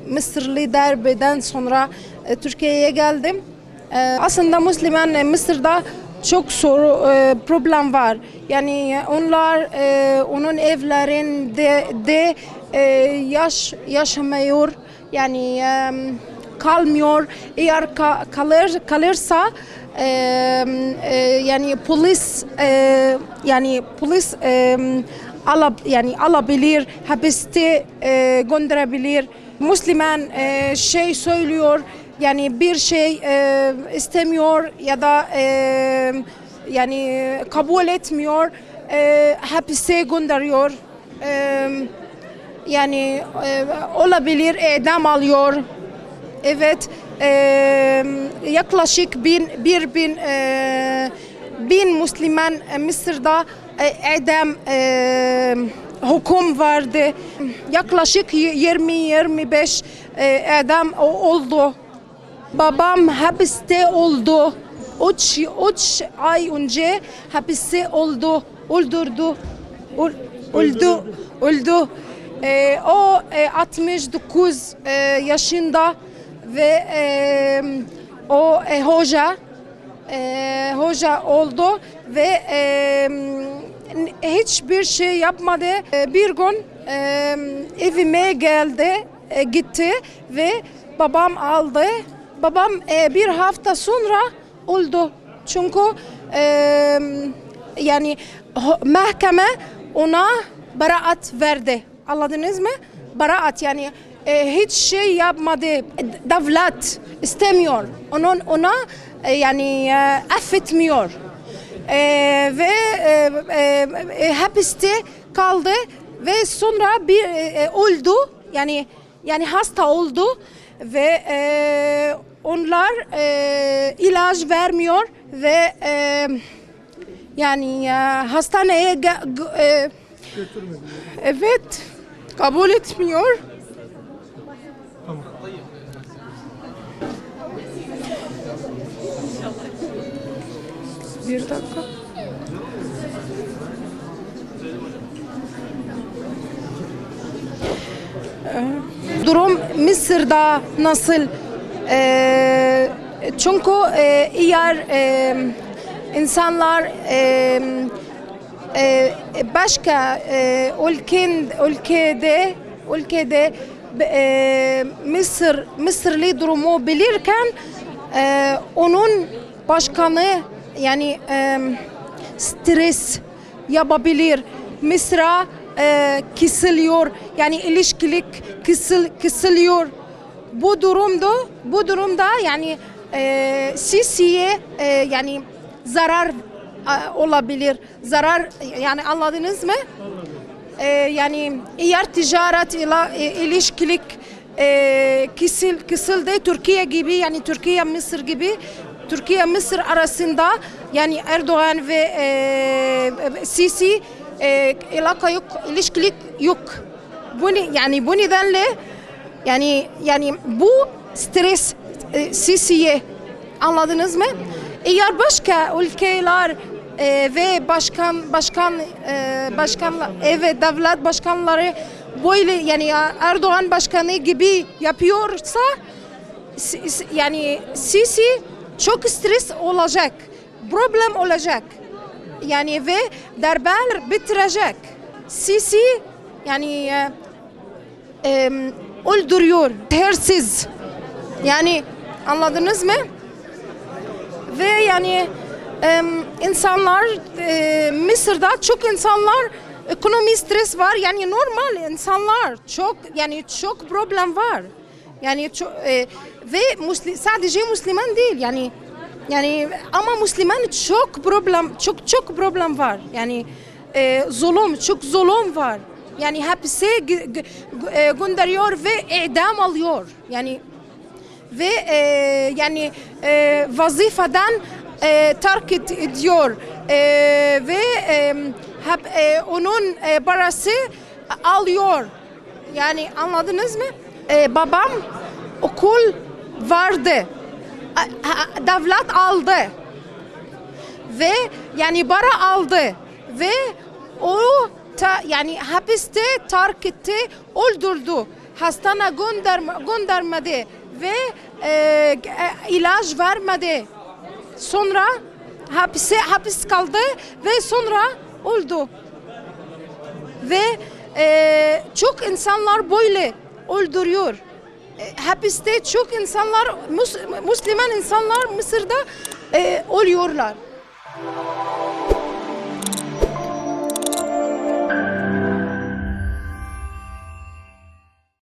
Mısırlı darbeden sonra Türkiye'ye geldim. Aslında Müslüman Mısır'da çok problem var. Yani onun evlerinde yaşamıyor. Yani kalmıyor. Eğer kalırsa yani polis alabilir, hapiste gönderebilir. Müslüman şey söylüyor, yani bir şey istemiyor ya da yani kabul etmiyor, hapise gönderiyor. Yani olabilir, idam alıyor. Evet, yaklaşık bin Müslüman Mısır'da idam hüküm vardı. Yaklaşık 20-25 idam oldu. Babam hapiste oldu. 3 ay önce hapiste oldu. Öldü. O 69 yaşında ve o hoca oldu ve hiçbir şey yapmadı. Bir gün evime gitti ve babam aldı. Babam bir hafta sonra öldü. Çünkü yani mahkeme ona beraat verdi. Anladınız mı? Beraat, yani hiç şey yapmadı. Devlet istemiyor. Ona yani affetmiyor. Ve hapiste kaldı ve sonra öldü. Yani hasta oldu ve onlar ilaç vermiyor ve yani hastaneye evet, kabul etmiyor. Tamam. Bir dakika. Durum Mısır'da nasıl? Çünkü eğer insanlar başka ülkede Mısırlı durumu bilirken onun başkanı yani stres yapabilir. Mısır'a kısılıyor, yani ilişkilik kısılıyor. Bu durumda yani Sisi'ye yani zarar olabilir. Zarar, yani anladınız mı? Yani eğer ticaret ile ilişkilik kısıldı, Türkiye gibi, yani Türkiye Mısır gibi, Türkiye Mısır arasında yani Erdoğan ve Sisi ilaka yok, ilişkilik yok. Bu nedenle yani bu stres Sisi'ye, anladınız mı? Eğer başka ülkeler ve başkanlar, evet, devlet başkanları böyle, yani Erdoğan başkanı gibi yapıyorsa yani Sisi çok stres olacak, problem olacak. Yani ve darbeler bitirecek. Sisi yani öldürüyor, tersiz. Yani anladınız mı? Ve yani insanlar Mısır'da çok insanlar ekonomi stres var, yani normal insanlar çok problem var. Yani ve sadece Müslüman değil, yani ama Müslüman çok problem var. Yani çok zulüm var. Yani hapse gönderiyor ve idam alıyor. Yani ve yani vazifeden terk ediyor ve onun parası alıyor. Yani anladınız mı? Babam okul vardı. Devlet aldı. Ve yani para aldı. Ve o yani hapiste terk etti, öldürdü. hastane göndermedi ve ilaç vermedi. Sonra hapis kaldı ve sonra öldü. Ve çok insanlar böyle öldürüyor. Hapiste çok insanlar, Müslüman insanlar Mısır'da ölüyorlar.